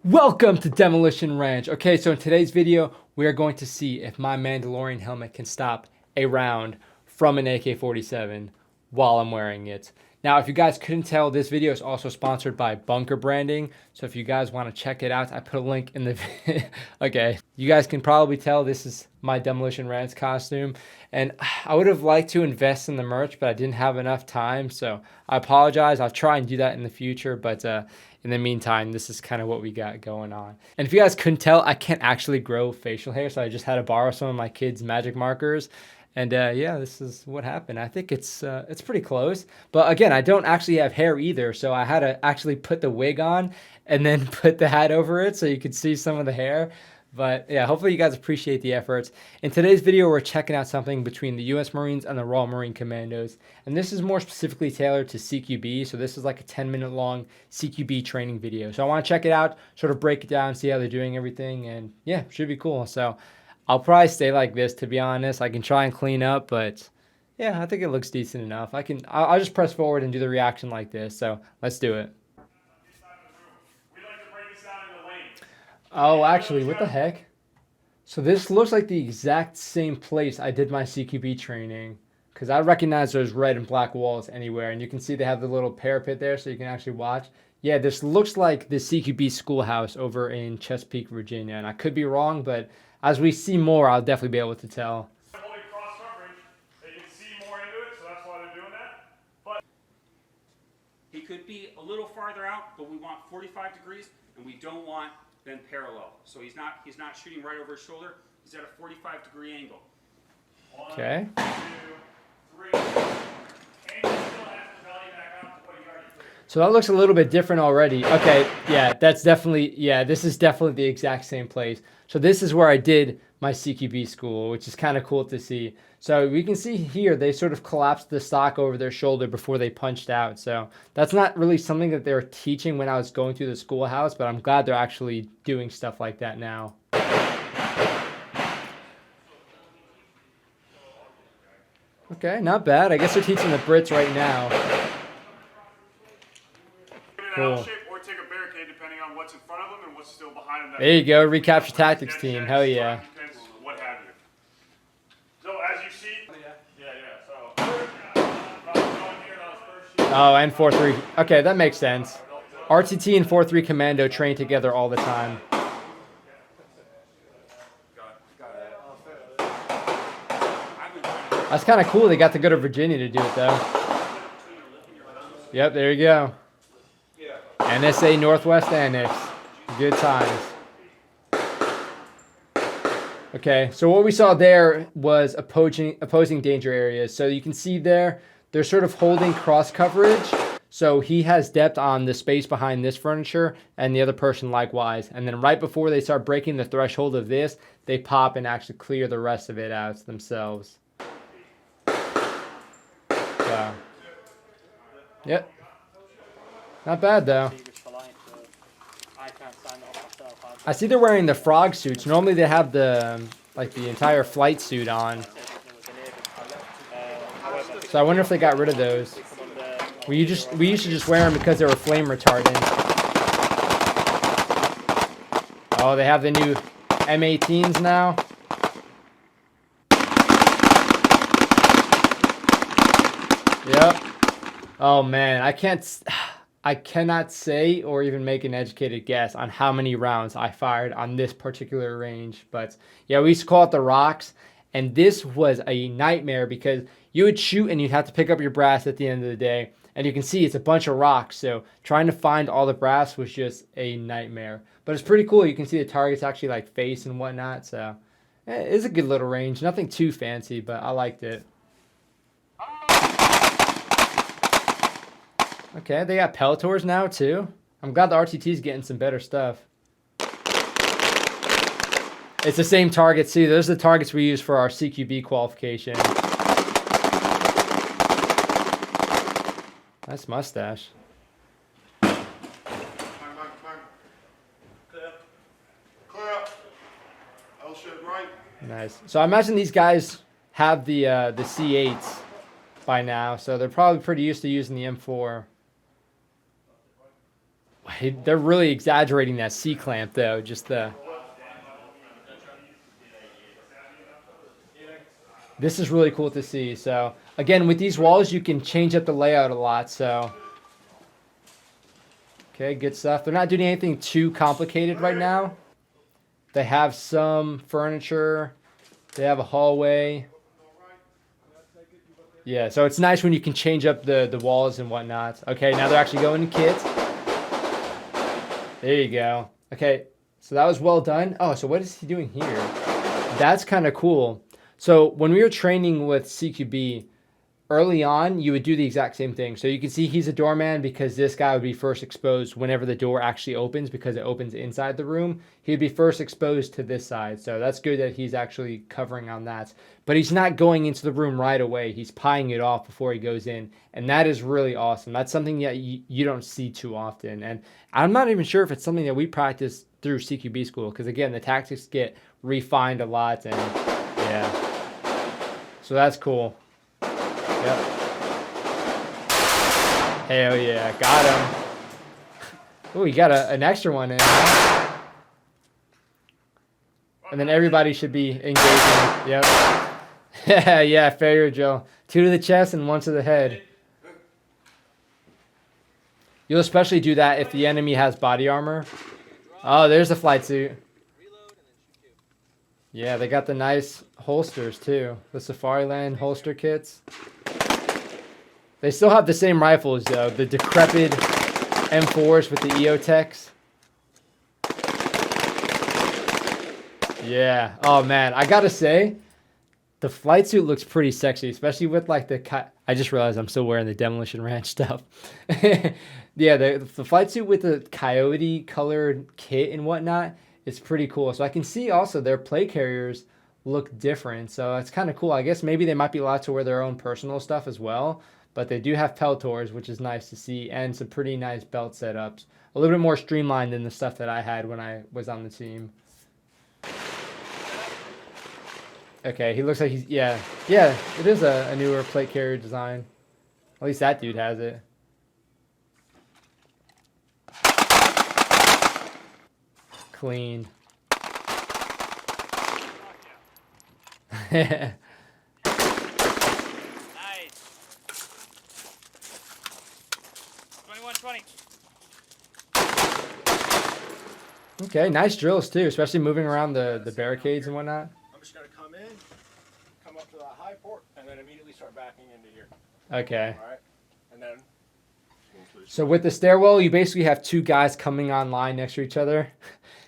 Welcome to Demolition Ranch. Okay, so in today's video, we are going to see if my Mandalorian helmet can stop a round from an AK-47 while I'm wearing it. Now, if you guys couldn't tell, this video is also sponsored by Bunker Branding. So if you guys want to check it out, I put a link in the video. Okay, you guys can probably tell this is my Demolition Ranch costume. And I would have liked to invest in the merch, but I didn't have enough time. So I apologize. I'll try and do that in the future. But in the meantime, this is kind of what we got going on. And if you guys couldn't tell, I can't actually grow facial hair. So I just had to borrow some of my kids' magic markers. And yeah, this is what happened. I think it's pretty close. But again, I don't actually have hair either. So I had to actually put the wig on and then put the hat over it so you could see some of the hair. But yeah, hopefully you guys appreciate the efforts. In today's video, we're checking out something between the US Marines and the Royal Marine Commandos. And this is more specifically tailored to CQB. So this is like a 10-minute long CQB training video. So I want to check it out, sort of break it down, see how they're doing everything. And yeah, should be cool. So I'll probably stay like this, to be honest. I can try and clean up, but yeah, I think it looks decent enough. I'll just press forward and do the reaction like this. So let's do it. Oh, actually, what the heck? So this looks like the exact same place I did my CQB training, because I recognize those red and black walls anywhere. And you can see they have the little parapet there so you can actually watch. Yeah, this looks like the CQB schoolhouse over in Chesapeake, Virginia. And I could be wrong, but as we see more, I'll definitely be able to tell. Holding cross coverage, they can see more into it, so that's why they're doing that. But he could be a little farther out, but we want 45 degrees, and we don't want them parallel. So he's not shooting right over his shoulder. He's at a 45-degree angle. Okay. 1, 2, 3. And you still have to belly back out to what you already did. So that looks a little bit different already. Okay, yeah, this is definitely the exact same place. So this is where I did my CQB school, which is kind of cool to see. So we can see here, they sort of collapsed the stock over their shoulder before they punched out. So that's not really something that they were teaching when I was going through the schoolhouse, but I'm glad they're actually doing stuff like that now. Okay, not bad. I guess they're teaching the Brits right now. Cool. Or take a barricade depending on what's in front of them and what's still behind them. There you go, recapture tactics team. Hell yeah. What have you. So as you see, Oh, and 4-3. Okay, that makes sense. RTT and 4-3 Commando train together all the time. That's kind of cool. They got to go to Virginia to do it, though. Yep, there you go. NSA Northwest Annex. Good times. Okay, so what we saw there was opposing danger areas. So you can see there, they're sort of holding cross coverage. So he has depth on the space behind this furniture and the other person likewise. And then right before they start breaking the threshold of this, they pop and actually clear the rest of it out themselves. So, yep. Not bad though. I see they're wearing the frog suits. Normally they have the entire flight suit on. So I wonder if they got rid of those. We used to just wear them because they were flame retardant. Oh, they have the new M18s now. Yep. Oh man, I cannot say or even make an educated guess on how many rounds I fired on this particular range. But yeah, we used to call it the rocks. And this was a nightmare because you would shoot and you'd have to pick up your brass at the end of the day. And you can see it's a bunch of rocks. So trying to find all the brass was just a nightmare. But it's pretty cool. You can see the targets actually like face and whatnot. So it's a good little range. Nothing too fancy, but I liked it. Okay, they got Peltors now too. I'm glad the RTT's getting some better stuff. It's the same targets too. Those are the targets we use for our CQB qualification. Nice mustache. Clear. L shit right. Nice. So I imagine these guys have the C8s by now, so they're probably pretty used to using the M4. They're really exaggerating that C clamp though. Just the. This is really cool to see. So again, with these walls, you can change up the layout a lot. So. Okay, good stuff. They're not doing anything too complicated right now. They have some furniture. They have a hallway. Yeah, so it's nice when you can change up the walls and whatnot. Okay, now they're actually going to kits. There you go. Okay, so that was well done. Oh, so what is he doing here? That's kind of cool. So when we were training with CQB, early on, you would do the exact same thing. So you can see he's a doorman because this guy would be first exposed whenever the door actually opens because it opens inside the room. He'd be first exposed to this side. So that's good that he's actually covering on that. But he's not going into the room right away. He's pieing it off before he goes in. And that is really awesome. That's something that you don't see too often. And I'm not even sure if it's something that we practice through CQB school because, again, the tactics get refined a lot. And, yeah. So that's cool. Yep. Hell yeah, got him. Oh, you got an extra one in. Huh? And then everybody should be engaging. Yep. Yeah, failure, Joe. 2 to the chest and 1 to the head. You'll especially do that if the enemy has body armor. Oh, there's the flight suit. Yeah, they got the nice holsters too. The Safariland holster kits. They still have the same rifles though. The decrepit M4s with the EOTechs. Yeah. Oh man, I gotta say, the flight suit looks pretty sexy, especially with like the. I just realized I'm still wearing the Demolition Ranch stuff. Yeah, the flight suit with the coyote colored kit and whatnot. It's pretty cool. So I can see also their plate carriers look different. So it's kind of cool. I guess maybe they might be allowed to wear their own personal stuff as well. But they do have Peltors, which is nice to see, and some pretty nice belt setups. A little bit more streamlined than the stuff that I had when I was on the team. Okay, he looks like he's... Yeah, it is a newer plate carrier design. At least that dude has it. Clean. Nice. Okay, nice drills too, especially moving around the barricades and whatnot. I'm just going to come in, come up to the high port, and then immediately start backing into here. Okay. All right? And then... So with the stairwell, you basically have 2 guys coming online next to each other.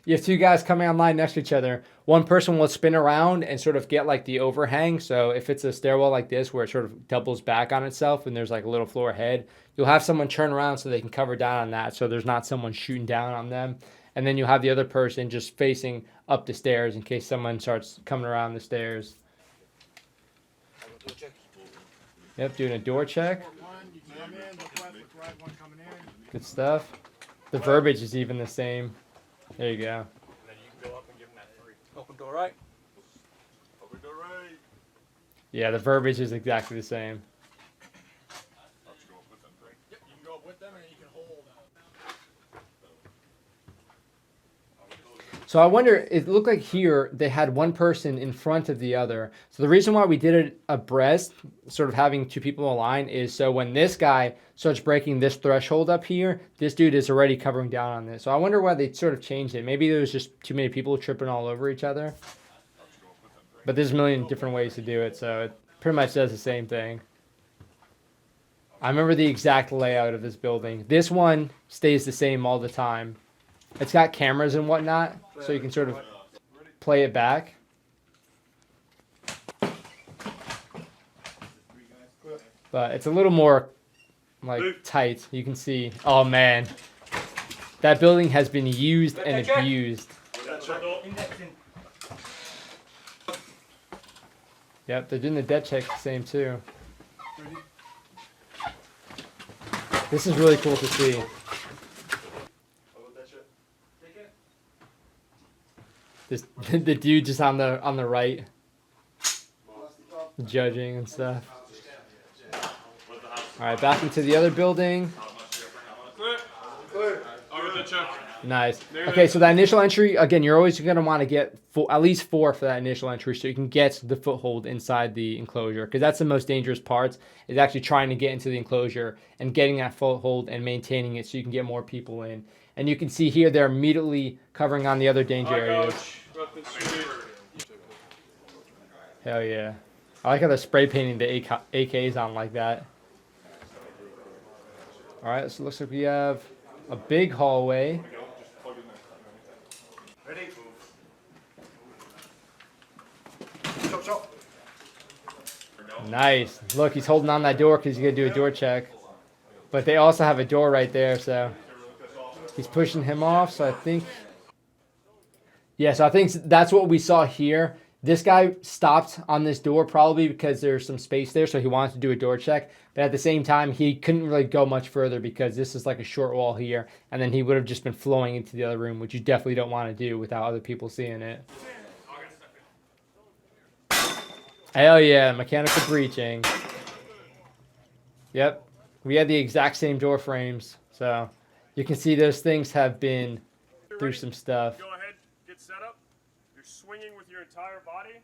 You have 2 guys coming online next to each other. One person will spin around and sort of get like the overhang. So if it's a stairwell like this where it sort of doubles back on itself and there's like a little floor ahead, you'll have someone turn around so they can cover down on that so there's not someone shooting down on them. And then you'll have the other person just facing up the stairs in case someone starts coming around the stairs. Yep, doing a door check. Good stuff. The verbiage is even the same. There you go. And then you can go up and give them that 3. Open door right. Open door right. Yeah, the verbiage is exactly the same. Yep, you can go up with them and you can hold. So I wonder, it looked like here they had one person in front of the other. So the reason why we did it abreast, sort of having 2 people align, is so when this guy starts breaking this threshold up here, this dude is already covering down on this. So I wonder why they sort of changed it. Maybe there was just too many people tripping all over each other. But there's a million different ways to do it, so it pretty much does the same thing. I remember the exact layout of this building. This one stays the same all the time. It's got cameras and whatnot, so you can sort of play it back. But it's a little more like tight. You can see. Oh man, that building has been used and abused. Yep, they're doing the debt check the same too. This is really cool to see. This the dude just on the right, judging and stuff. All right, back into the other building. Clear. Nice. Okay, so that initial entry, again, you're always going to want to get at least 4 for that initial entry so you can get the foothold inside the enclosure, because that's the most dangerous part, is actually trying to get into the enclosure and getting that foothold and maintaining it so you can get more people in. And you can see here they're immediately covering on the other danger areas. Hell yeah. I like how they're spray painting the AKs on like that. Alright, so it looks like we have a big hallway. Ready? Chop, chop. Nice. Look, he's holding on that door because he's going to do a door check. But they also have a door right there, so he's pushing him off, so I think... Yeah, so I think that's what we saw here. This guy stopped on this door probably because there's some space there, so he wanted to do a door check. But at the same time, he couldn't really go much further because this is like a short wall here, and then he would have just been flowing into the other room, which you definitely don't want to do without other people seeing it. Hell yeah, mechanical breaching. Yep, we had the exact same door frames, so you can see those things have been through some stuff. Go ahead, get set up. You're swinging with your entire body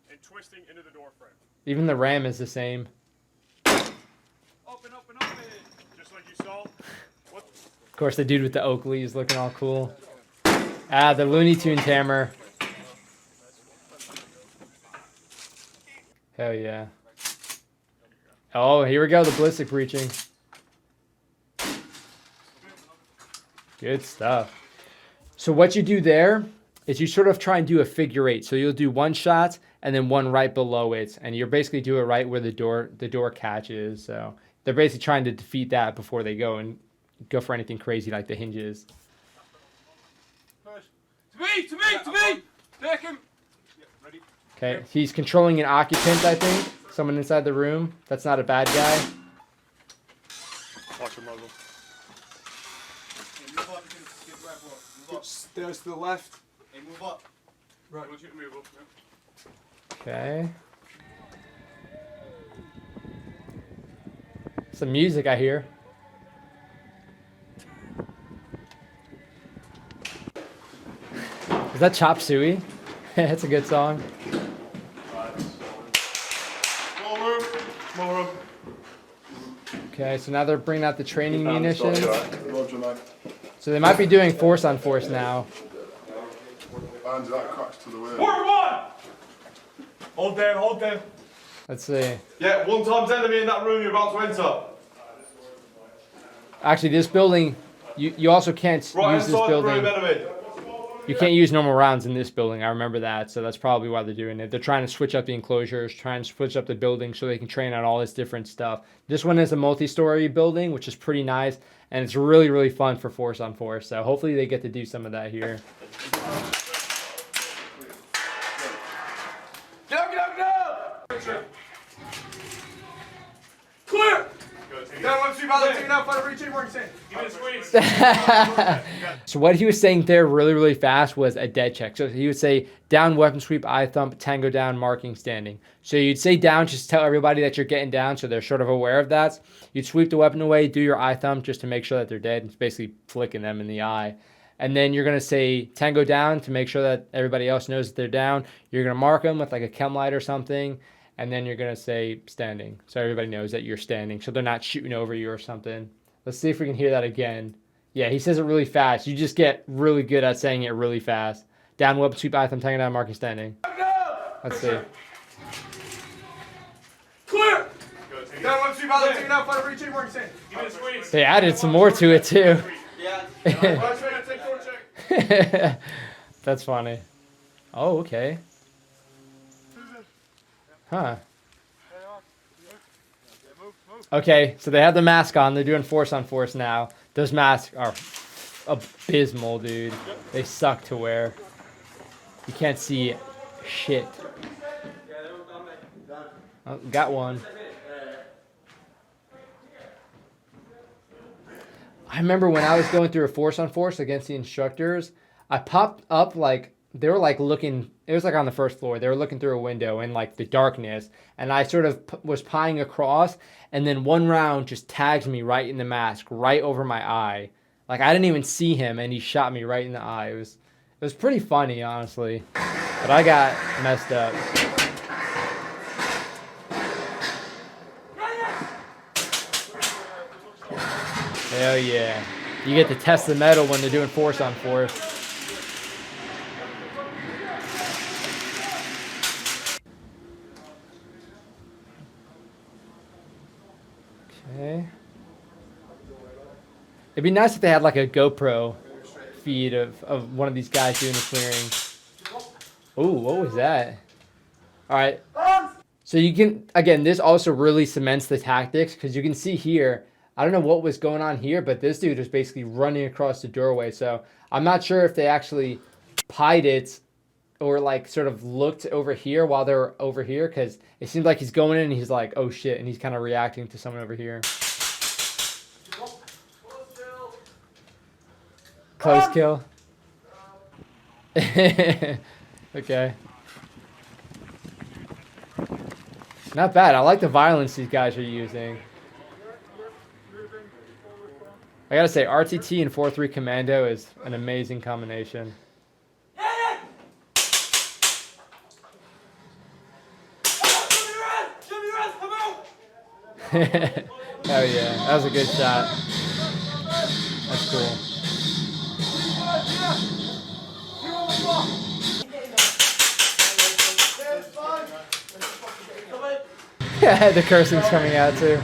and twisting into the door frame. Even the ram is the same. Open, open, open. Just like you saw. What? Of course, the dude with the Oakley is looking all cool. Ah, the Looney Tunes hammer. Hell yeah. Oh, here we go, the ballistic breaching. Good stuff. So what you do there is you sort of try and do a figure 8. So you'll do one shot and then one right below it, and you're basically do it right where the door catch is. So they're basically trying to defeat that before they go and go for anything crazy like the hinges. To me! To me! To me! Take him! Ready? Okay, he's controlling an occupant, I think. Someone inside the room. That's not a bad guy. Watch him, Muzzle. Stairs to the left. Hey, move up. Right. I want you to move up. Yeah. Okay. Some music I hear. Is that Chop Suey? That's a good song. Small room. Small room. Okay, so now they're bringing out the training munitions. Roger, mate. So they might be doing force on force now. Hands that cracks to the way. Port 1! Hold down, hold down. Let's see. Yeah, 1 times enemy in that room you're about to enter. Actually, this building, you also can't Right use this inside the room, building. enemy. You can't use normal rounds in this building. I remember that, so that's probably why they're doing it. They're trying to switch up the enclosures, trying to switch up the building so they can train on all this different stuff. This one is a multi-story building, which is pretty nice, and it's really, really fun for force on force. So hopefully they get to do some of that here. Get up! Clear! Down 1, 2, balance, take now, fight, reach in, work, stand. Give me a squeeze. So what he was saying there really, really fast was a dead check. So he would say down, weapon sweep, eye thump, tango down, marking, standing. So you'd say down, just tell everybody that you're getting down so they're sort of aware of that. You'd sweep the weapon away, do your eye thump just to make sure that they're dead. It's basically flicking them in the eye. And then you're going to say tango down to make sure that everybody else knows that they're down. You're going to mark them with like a chem light or something. And then you're going to say standing. So everybody knows that you're standing. So they're not shooting over you or something. Let's see if we can hear that again. Yeah, he says it really fast. You just get really good at saying it really fast. Down, weapon sweep, eye thumb, tango down, marking, standing. Let's see. Clear! Down 1, 2, balance, take now, fight, reach in, work, stand. Give me a squeeze. They added some more to it too. Yeah. Right, straight, take door check. That's funny. Oh, okay. Huh. Okay, so they have the mask on. They're doing force on force now. Those masks are abysmal, dude. They suck to wear. You can't see shit. Oh, got one. I remember when I was going through a force on force against the instructors, I popped up like, they were like looking, it was like on the first floor. They were looking through a window in like the darkness, and I sort of was pieing across, and then one round just tags me right in the mask, right over my eye. Like I didn't even see him, and he shot me right in the eye. It was pretty funny, honestly, but I got messed up. Hell yeah. You get to test the metal when they're doing force on force. Okay. It'd be nice if they had like a GoPro feed of one of these guys doing the clearing. Oh, what was that? All right. So you can, again, this also really cements the tactics because you can see here, I don't know what was going on here, but this dude was basically running across the doorway. So I'm not sure if they actually pied it or like sort of looked over here while they're over here, because it seems like he's going in and he's like, oh shit, and he's kind of reacting to someone over here. Close kill. Okay. Not bad. I like the violence these guys are using. I gotta say, RTT and 4-3 Commando is an amazing combination. Hell yeah, that was a good shot. That's cool. Yeah, the cursing's coming out too.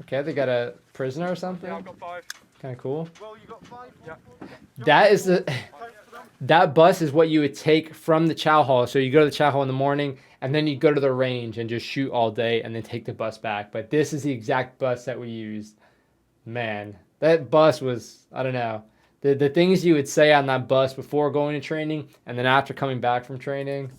Okay, they got a prisoner or something? Yeah, I've got 5. Kind of cool. Well, you got 5? Yeah. That is the... That bus is what you would take from the chow hall. So you go to the chow hall in the morning, and then you go to the range and just shoot all day, and then take the bus back. But this is the exact bus that we used. Man, that bus was, I don't know. The things you would say on that bus before going to training, and then after coming back from training.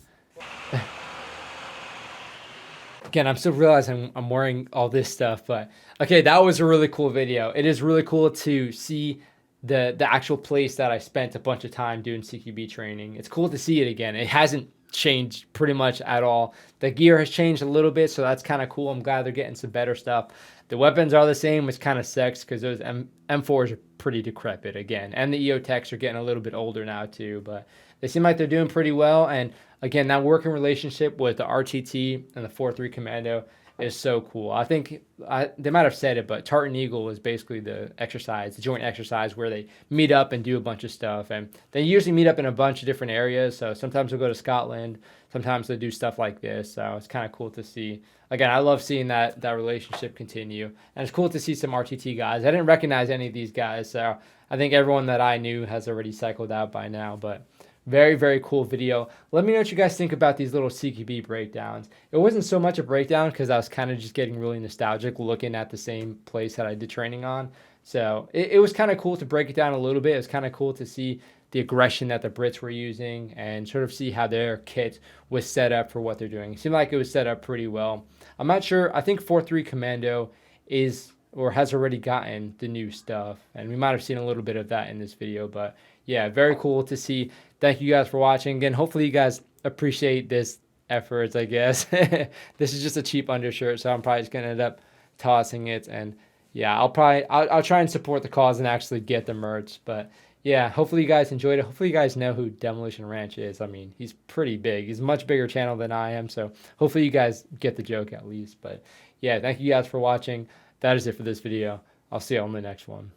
Again, I'm still realizing I'm wearing all this stuff, but okay, that was a really cool video. It is really cool to see the actual place that I spent a bunch of time doing CQB training. It's cool to see it again. It hasn't changed pretty much at all. The gear has changed a little bit, so that's kind of cool. I'm glad they're getting some better stuff. The weapons are the same, which kind of sucks because those M4s are pretty decrepit again. And the EOTechs are getting a little bit older now too, but they seem like they're doing pretty well. And again, that working relationship with the RTT and the 4-3 Commando is so cool. I think they might have said it, but Tartan Eagle is basically the exercise, the joint exercise where they meet up and do a bunch of stuff. And they usually meet up in a bunch of different areas. So sometimes they'll go to Scotland. Sometimes they do stuff like this. So it's kind of cool to see. Again, I love seeing that relationship continue. And it's cool to see some RTT guys. I didn't recognize any of these guys. So I think everyone that I knew has already cycled out by now. But very, very cool video. Let me know what you guys think about these little CQB breakdowns. It wasn't so much a breakdown because I was kind of just getting really nostalgic looking at the same place that I did training on. So it was kind of cool to break it down a little bit. It was kind of cool to see the aggression that the Brits were using and sort of see how their kit was set up for what they're doing. It seemed like it was set up pretty well. I'm not sure. I think 4-3 Commando is or has already gotten the new stuff, and we might have seen a little bit of that in this video, but yeah, very cool to see. Thank you guys for watching. Again, hopefully you guys appreciate this efforts, I guess. This is just a cheap undershirt, so I'm probably just gonna end up tossing it. And yeah, I'll try and support the cause and actually get the merch. But yeah, hopefully you guys enjoyed it. Hopefully you guys know who Demolition Ranch is. I mean, he's pretty big. He's a much bigger channel than I am, so hopefully you guys get the joke at least. But yeah, thank you guys for watching. That is it for this video. I'll see you on the next one.